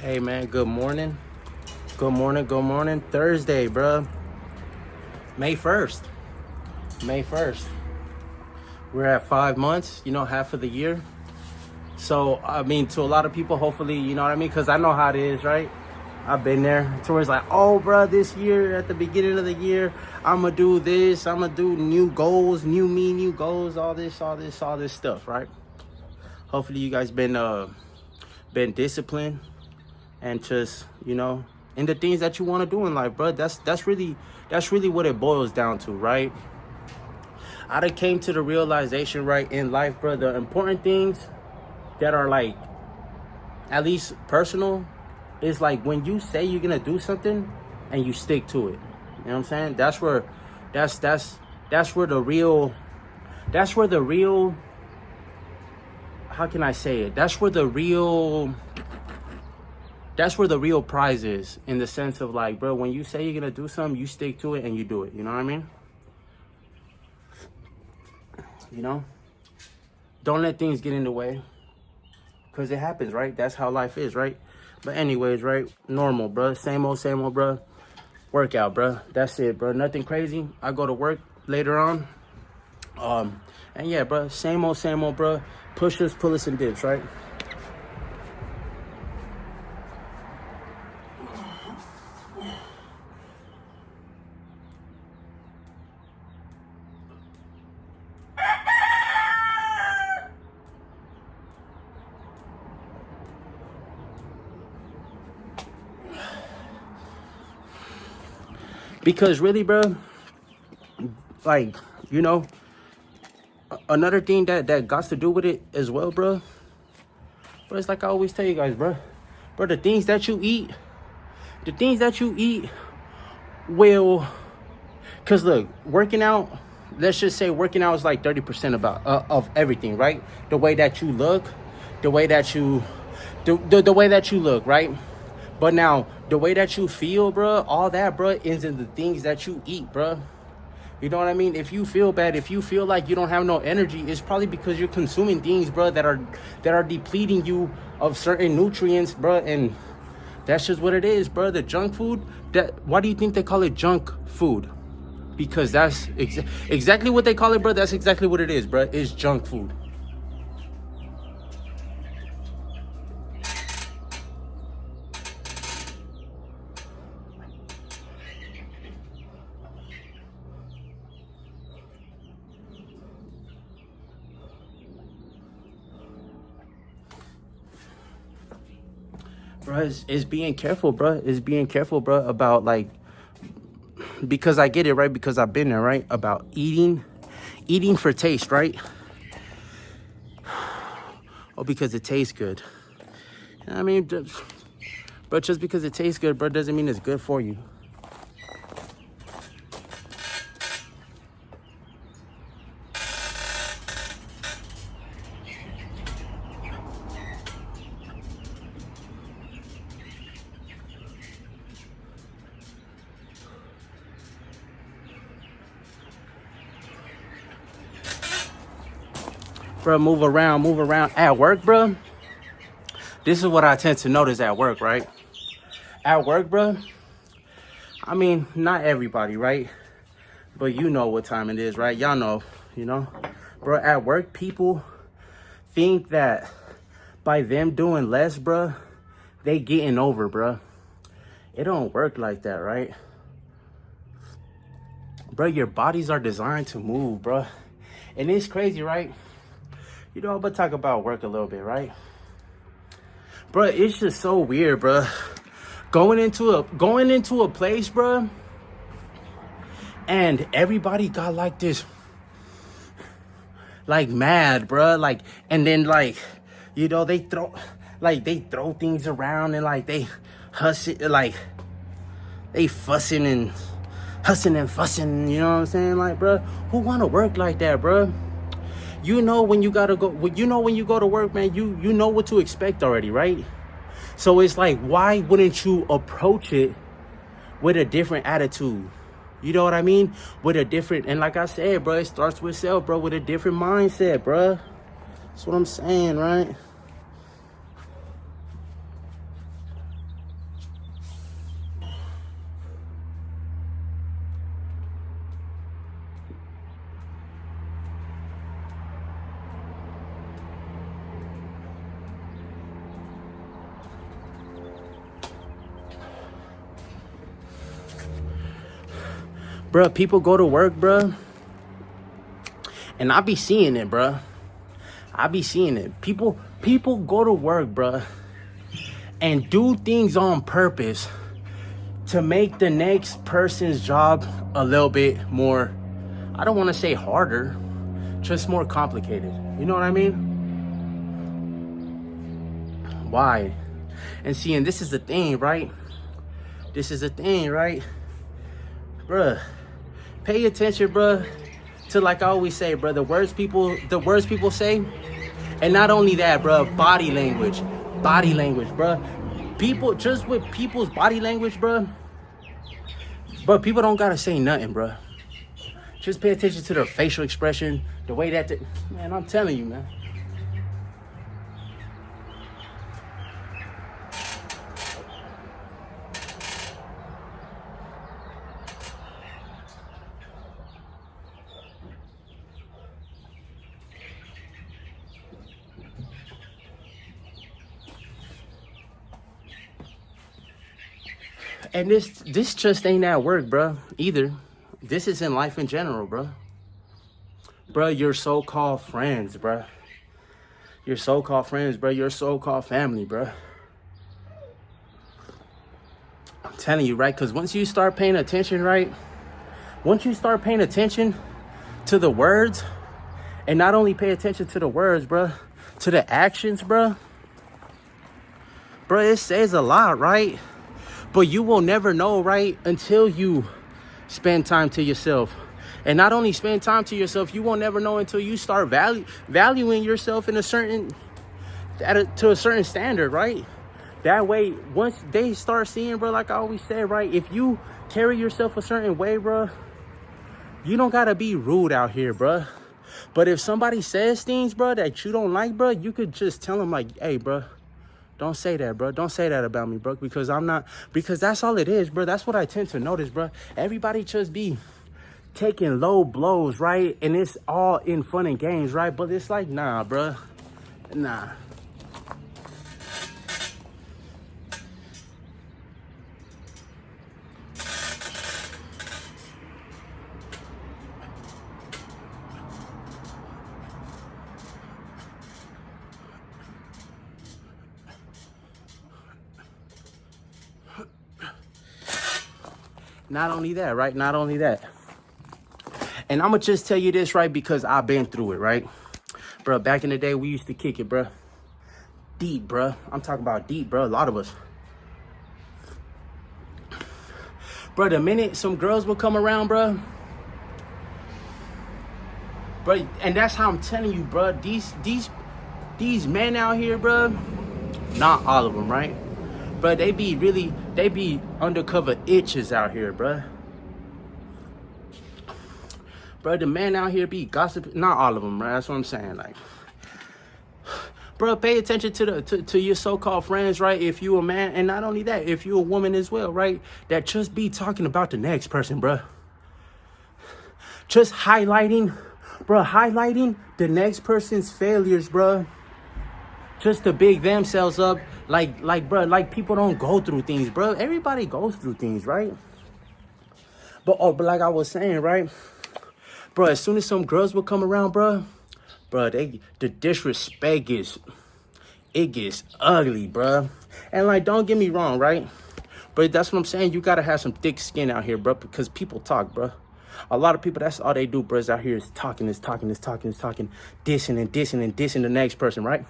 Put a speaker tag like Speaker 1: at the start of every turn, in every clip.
Speaker 1: Hey man, good morning. Good morning, good morning. Thursday, bruh. May 1st. May 1st. We're at 5 months, half of the year. So, I mean, to a lot of people, hopefully, you know what I mean? Because I know how it is, right? I've been there. Towards like, oh, bruh, this year, at the beginning of the year, I'm going to do this. I'm going to do new goals, new me, new goals, all this stuff, right? Hopefully you guys been disciplined and just, in the things that you want to do in life, bro. That's really what it boils down to, right? I done came to the realization, right, in life, bro, the important things that are like at least personal is like when you say you're gonna do something and you stick to it. You know what I'm saying? That's where the real how can I say it? That's where the real prize is, in the sense of like, bro, when you say you're gonna do something, you stick to it and you do it. You know what I mean? Don't let things get in the way, because it happens, right? That's how life is, right? But anyways, right? Normal, bro. Same old, bro. Workout, bro. That's it, bro. Nothing crazy. I go to work later on. And yeah, bro. Same old, bro. Push-ups, pull-ups, and dips, right? Because really, bro, like, another thing that got to do with it as well, bro. But it's like I always tell you guys, bro, the things that you eat will, because look, working out, let's just say working out is like 30% about of everything, right? The way that you look, the way that you look, right? But now the way that you feel, bro, all that, bro, is in the things that you eat, bro. You know what I mean? If you feel bad, if you feel like you don't have no energy, it's probably because you're consuming things, bro, that are depleting you of certain nutrients, bro. And that's just what it is, bro. The junk food, why do you think they call it junk food? Because that's exactly what they call it, bro. That's exactly what it is, bro. It's junk food. Bro, it's being careful, bro. It's being careful, bro, about like, because I get it, right? Because I've been there, right? About eating for taste, right? Oh, because it tastes good. I mean, but just because it tastes good, bro, doesn't mean it's good for you. Bro, move around at work, bro. This is what I tend to notice at work, right? At work, bro, I mean, not everybody, right? But you know what time it is, right? Y'all know, Bro, at work, people think that by them doing less, bro, they getting over, bro. It don't work like that, right? Bro, your bodies are designed to move, bro. And it's crazy, right? I'm gonna talk about work a little bit, right? Bro, it's just so weird, bro. Going into a place, bro, and everybody got like this, like mad, bro, like, and then like, they throw things around, and like they hussing, like they fussing and fussing, you know what I'm saying? Like, bro, who wanna work like that, bro? When you gotta go, when you go to work, man, you know what to expect already, right? So it's like, why wouldn't you approach it with a different attitude? You know what I mean? With a different, and like I said, bro, it starts with self, bro, with a different mindset, bro. That's what I'm saying, right? Bruh, people go to work, bruh, and I be seeing it, bruh. I be seeing it. People go to work, bruh, and do things on purpose to make the next person's job a little bit more, I don't want to say harder, just more complicated. You know what I mean? Why? And see, and this is the thing, right? This is the thing, right? Bruh, pay attention, bruh, to, like I always say, bruh, the words people say. And not only that, bruh, body language, bruh. People, just with people's body language, bruh. But people don't gotta say nothing, bruh. Just pay attention to their facial expression, the way that, man, I'm telling you, man. And this just ain't at work, bruh, either. This is in life in general, bruh. Bruh, your so-called friends, bruh. Your so-called friends, bruh. Your so-called family, bruh. I'm telling you, right? Because once you start paying attention, right? Once you start paying attention to the words, and not only pay attention to the words, bruh, to the actions, bruh. Bruh, it says a lot, right? But you will never know, right, until you spend time to yourself. And not only spend time to yourself, you won't never know until you start valuing yourself in a certain standard, right? That way, once they start seeing, bro, like I always said, right, if you carry yourself a certain way, bro, you don't gotta be rude out here, bro. But if somebody says things, bro, that you don't like, bro, you could just tell them, like, hey, bro, don't say that, bro. Don't say that about me, bro, because that's all it is, bro. That's what I tend to notice, bro. Everybody just be taking low blows, right? And it's all in fun and games, right? But it's like, nah, bro. Nah. Not only that, right? Not only that. And I'm going to just tell you this, right? Because I've been through it, right? Bro, back in the day, we used to kick it, bro. Deep, bro. I'm talking about deep, bro. A lot of us. Bro, the minute some girls will come around, bro. Bro, and that's how I'm telling you, bro. These men out here, bro. Not all of them, right? But they be undercover itches out here, bruh. Bro, the man out here be gossiping. Not all of them, right? That's what I'm saying. Like, bro, pay attention to your so-called friends, right? If you a man, and not only that, if you a woman as well, right? That just be talking about the next person, bro. Just highlighting the next person's failures, bro. Just to big themselves up. Like, bro, like people don't go through things, bro. Everybody goes through things, right? But like I was saying, right? Bro, as soon as some girls will come around, bro, the disrespect gets ugly, bro. And like, don't get me wrong, right? But that's what I'm saying. You gotta have some thick skin out here, bro, because people talk, bro. A lot of people, that's all they do, bro, is out here is talking, dissing the next person, right?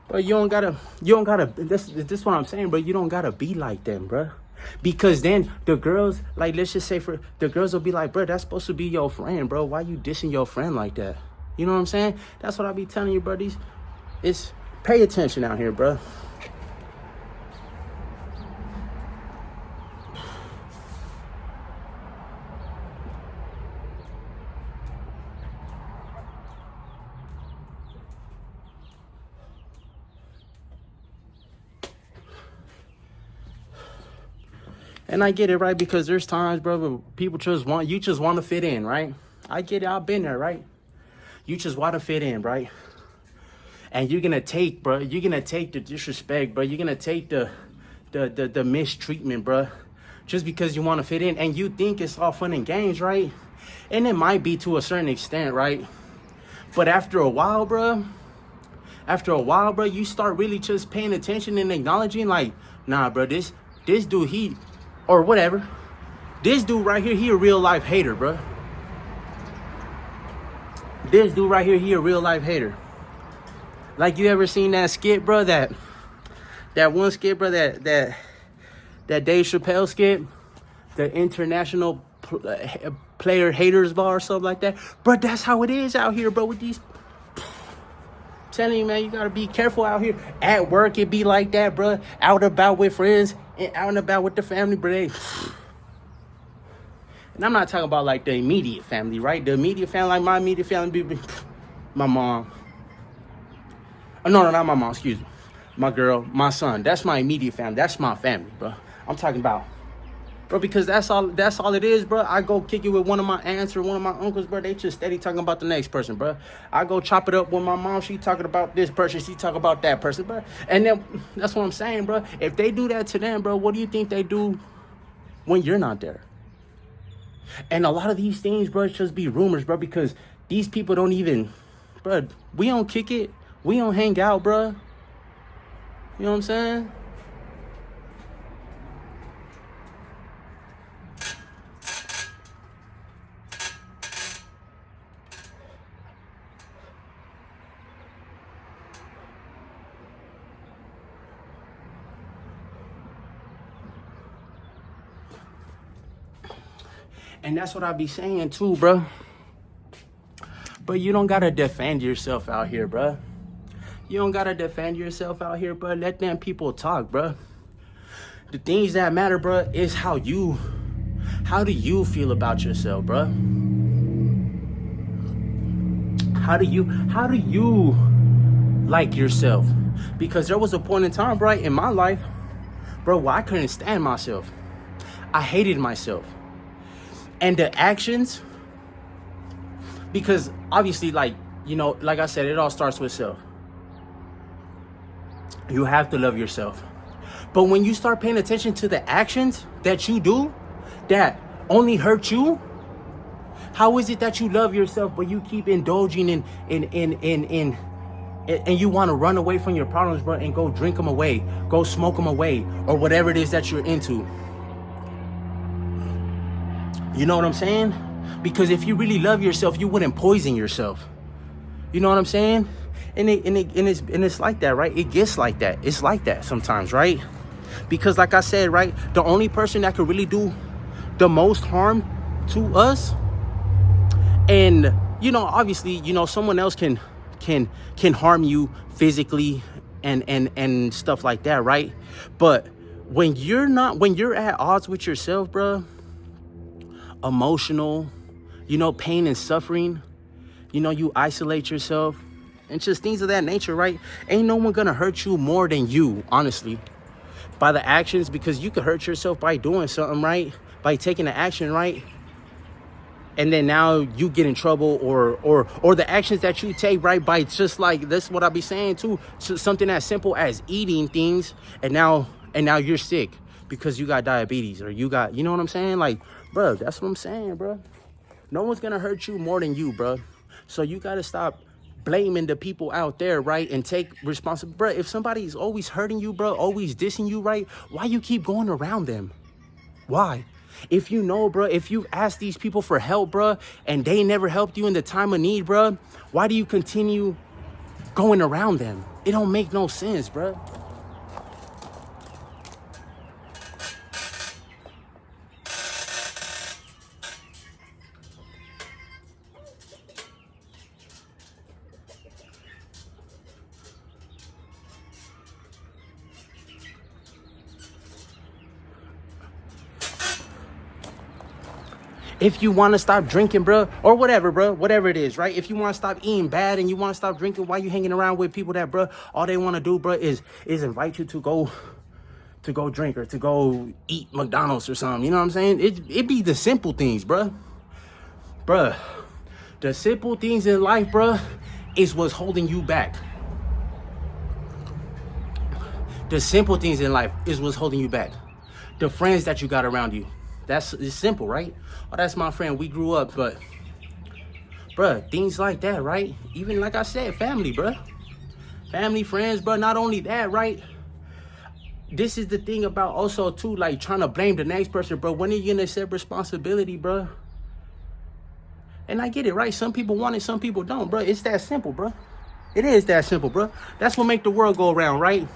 Speaker 1: But you don't gotta, this is what I'm saying, bro. You don't gotta be like them, bro. Because then the girls, like, let's just say the girls will be like, bro, that's supposed to be your friend, bro. Why you dissing your friend like that? You know what I'm saying? That's what I be telling you, bro. It's pay attention out here, bro. And I get it, right? Because there's times, bro, people just want to fit in, right? I get it. I've been there, right? You just want to fit in, right? And you're going to take, bro, the disrespect, bro. You're going to take the mistreatment, bro. just because you want to fit in, and you think it's all fun and games, right? And it might be to a certain extent, right? But after a while, bro, you start really just paying attention and acknowledging, like, nah, bro, this dude, or whatever, this dude right here, he a real life hater, bro. This dude right here, he a real life hater. Like, you ever seen that skit, bro? That one skit, bro, that Dave Chappelle skit, the International Player Haters Bar or something like that. Bro, that's how it is out here, bro, with these. I'm telling you, man, you gotta be careful out here. At work, it be like that, bro. Out and about with friends and out and about with the family, bro. And I'm not talking about like the immediate family, right? The immediate family, like my immediate family, be my mom. Oh, no, not my mom, excuse me. My girl, my son. That's my immediate family. That's my family, bro. I'm talking about, bro, because that's all it is, bro. I go kick it with one of my aunts or one of my uncles, bro. They just steady talking about the next person, bro. I go chop it up with my mom. She talking about this person. She talking about that person, bro. And then that's what I'm saying, bro. If they do that to them, bro, what do you think they do when you're not there? And a lot of these things, bro, just be rumors, bro, because these people don't even, bro, we don't kick it. We don't hang out, bro. You know what I'm saying? And that's what I be saying too, bro. But you don't gotta defend yourself out here, bro. You don't gotta defend yourself out here, bro. Let them people talk, bro. The things that matter, bro, is how do you feel about yourself, bro? How do you like yourself? Because there was a point in time, bro, in my life, bro, where I couldn't stand myself. I hated myself. And the actions, because obviously, like, you know, like I said, it all starts with self. You have to love yourself. But when you start paying attention to the actions that you do that only hurt you, how is it that you love yourself but you keep indulging in and you want to run away from your problems, bro, and go drink them away, go smoke them away, or whatever it is that you're into? You know what I'm saying? Because if you really love yourself, you wouldn't poison yourself. You know what I'm saying? And it's like that, right? It gets like that. It's like that sometimes, right? Because like I said, right, the only person that could really do the most harm to us, and you know, obviously, you know, someone else can harm you physically and stuff like that, right? But when you're at odds with yourself, bro, emotional, you know, pain and suffering, you know, you isolate yourself and just things of that nature, right? Ain't no one gonna hurt you more than you, honestly, by the actions, because you could hurt yourself by doing something, right? By taking the action, right? And then now you get in trouble, or the actions that you take, right, by just like, that's what I be saying too, something as simple as eating things, and now you're sick because you got diabetes, or you got, you know what I'm saying? Like, bro, that's what I'm saying, bro. No one's gonna hurt you more than you, bro. So you gotta stop blaming the people out there, right? And take responsibility. Bro, if somebody's always hurting you, bro, always dissing you, right? Why you keep going around them? Why? If you know, bro, if you ask these people for help, bro, and they never helped you in the time of need, bro, why do you continue going around them? It don't make no sense, bro. If you want to stop drinking, bro, or whatever, bro, whatever it is, right? If you want to stop eating bad and you want to stop drinking, why you hanging around with people that, bro, all they want to do, bro, is invite you to go drink or to go eat McDonald's or something. You know what I'm saying? It be the simple things, bro. Bro, the simple things in life, bro, is what's holding you back. The simple things in life is what's holding you back. the friends that you got around you. It's simple, right? Oh, that's my friend. We grew up, but bruh, things like that, right? Even like I said, family, bruh. Family, friends, bruh. Not only that, right? This is the thing about also too, like trying to blame the next person, bro. When are you gonna accept responsibility, bruh? And I get it, right? Some people want it, some people don't, bruh. It's that simple, bruh. It is that simple, bruh. That's what make the world go around, right?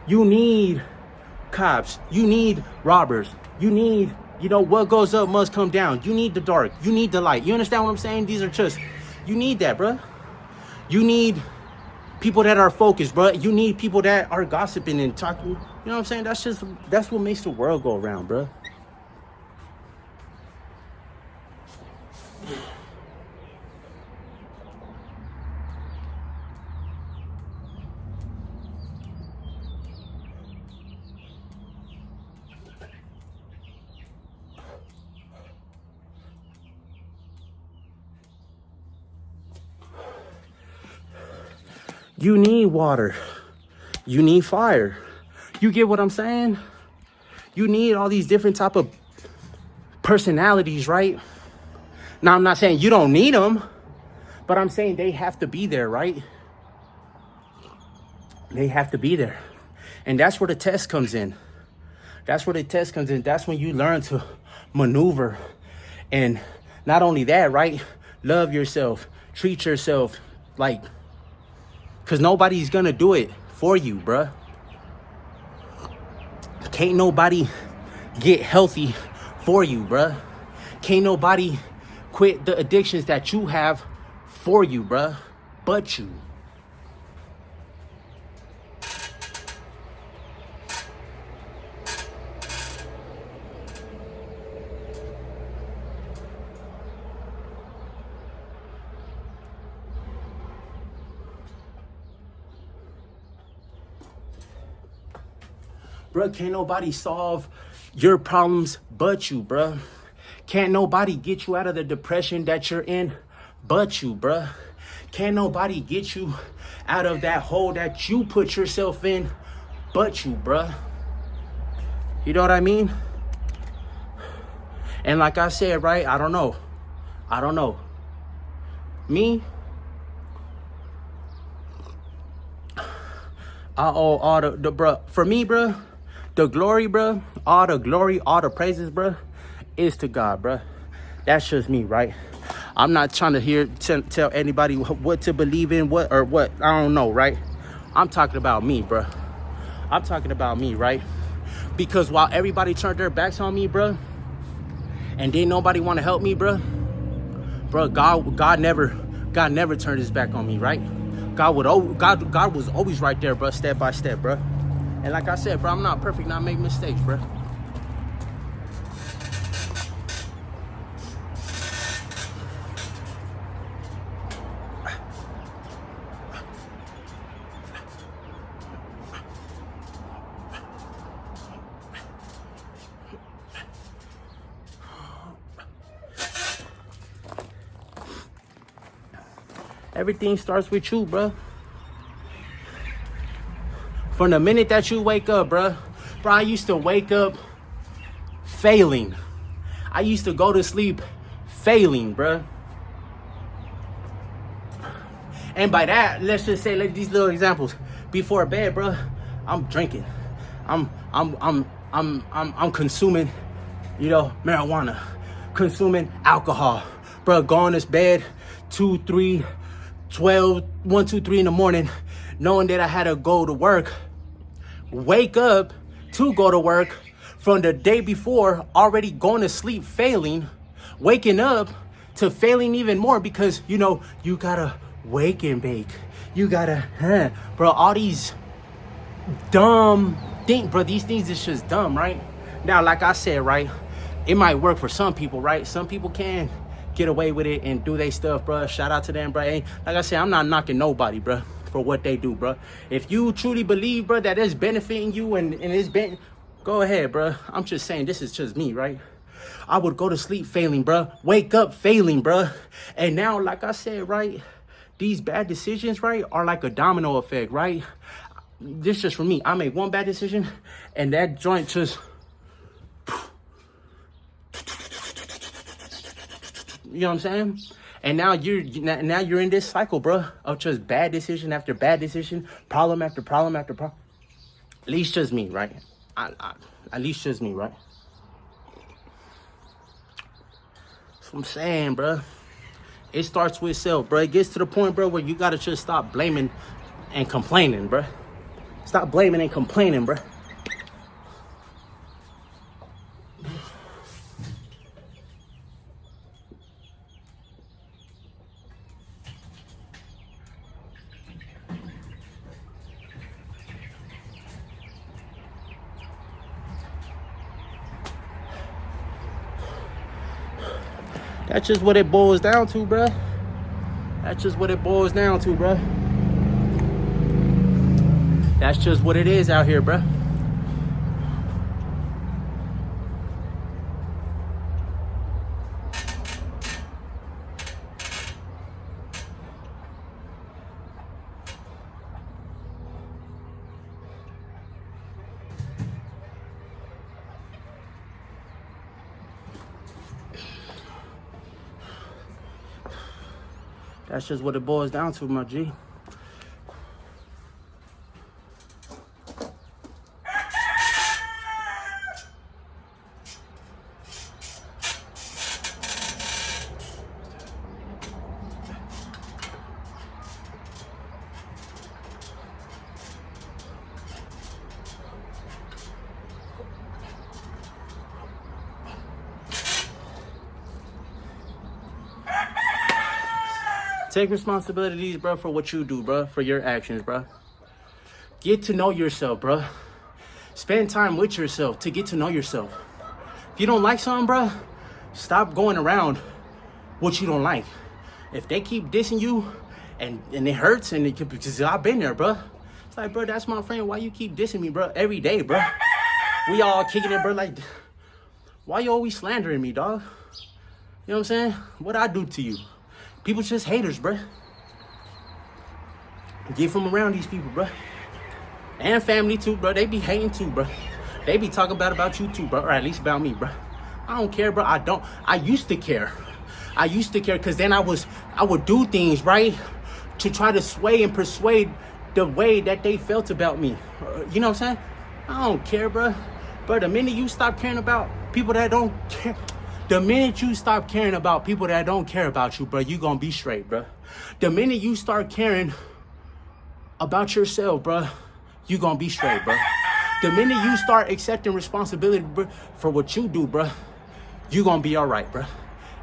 Speaker 1: You need cops. You need robbers. You need, what goes up must come down. You need the dark. You need the light. You understand what I'm saying? These are just, you need that, bruh. You need people that are focused, bruh. You need people that are gossiping and talking. You know what I'm saying? That's what makes the world go around, bruh. You need water. You need fire. You get what I'm saying? You need all these different type of personalities, right? Now, I'm not saying you don't need them, but I'm saying they have to be there, right? They have to be there. And that's where the test comes in. That's where the test comes in. That's when you learn to maneuver. And not only that, right? Love yourself. Treat yourself like, because nobody's going to do it for you, bruh. Can't nobody get healthy for you, bruh. Can't nobody quit the addictions that you have for you, bruh, but you. Bruh, can't nobody solve your problems but you, bruh. Can't nobody get you out of the depression that you're in but you, bruh. Can't nobody get you out of that hole that you put yourself in but you, bruh. You know what I mean? And like I said, right, I don't know. Me, I owe all the bruh. For me, bruh, the glory, bruh, all the glory, all the praises, bruh, is to God, bruh. That's just me, right? I'm not trying to tell anybody what to believe in, what. I don't know, right? I'm talking about me, bruh. I'm talking about me, right? Because while everybody turned their backs on me, bruh, and didn't nobody want to help me, bruh, God never turned his back on me, right? God was always right there, bruh, step by step, bruh. And like I said, bro, I'm not perfect, not make mistakes, bro. Everything starts with you, bro. From the minute that you wake up, bro, I used to wake up failing. I used to go to sleep failing, bro. And by that, let's just say, like these little examples. Before bed, bro, I'm drinking. I'm consuming, marijuana, consuming alcohol, bro. Going to bed 2, 3, 12, 1, 2, 3 in the morning, knowing that I had to go to work. Wake up to go to work from the day before, already going to sleep failing, waking up to failing even more because, you gotta wake and bake. You gotta, bro, all these dumb things, bro, these things is just dumb, right? Now, like I said, right, it might work for some people, right? Some people can get away with it and do their stuff, bro. Shout out to them, bro. And like I said, I'm not knocking nobody, bro, for what they do, bro. If you truly believe, bro, that it's benefiting you and it's been, go ahead, bro. I'm just saying, this is just me, right? I would go to sleep failing, bro. Wake up failing, bro. And now, like I said, right, these bad decisions, right, are like a domino effect, right? This just for me. I make one bad decision and that joint just You know what I'm saying? And now you're in this cycle, bro, of just bad decision after bad decision, problem after problem after problem. At least just me, right? At least just me, right? That's what I'm saying, bro. It starts with self, bro. It gets to the point, bro, where you gotta just stop blaming and complaining, bro. Stop blaming and complaining, bro. That's just what it boils down to, bro. That's just what it boils down to, bro. That's just what it is out here, bro. That's just what it boils down to, my G. Take responsibilities, bro, for what you do, bro, for your actions, bro. Get to know yourself, bro. Spend time with yourself to get to know yourself. If you don't like something, bro, stop going around what you don't like. If they keep dissing you and it hurts, and because I've been there, bro. It's like, bro, that's my friend. Why you keep dissing me, bro, every day, bro? We all kicking it, bro. Like, why you always slandering me, dog? You know what I'm saying? What I do to you? People just haters, bro. Get from around these people, bro. And family too, bro. They be hating too, bro. They be talking bad about you too, bro. Or at least about me, bro. I don't care, bro. I used to care. I used to care because then I would do things, right, to try to sway and persuade the way that they felt about me. You know what I'm saying? I don't care, bro. Bro, the minute you stop caring about people that don't care, the minute you stop caring about people that don't care about you, bro, you gonna be straight, bro. The minute you start caring about yourself, bro, you gonna be straight, bro. The minute you start accepting responsibility, bro, for what you do, bro, you gonna be all right, bro.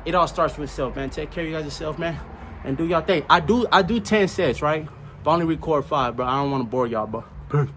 Speaker 1: It all starts with self, man. Take care of you guys yourself, man, and do y'all thing. I do 10 sets, right? But I only record 5, bro. I don't want to bore y'all, bro.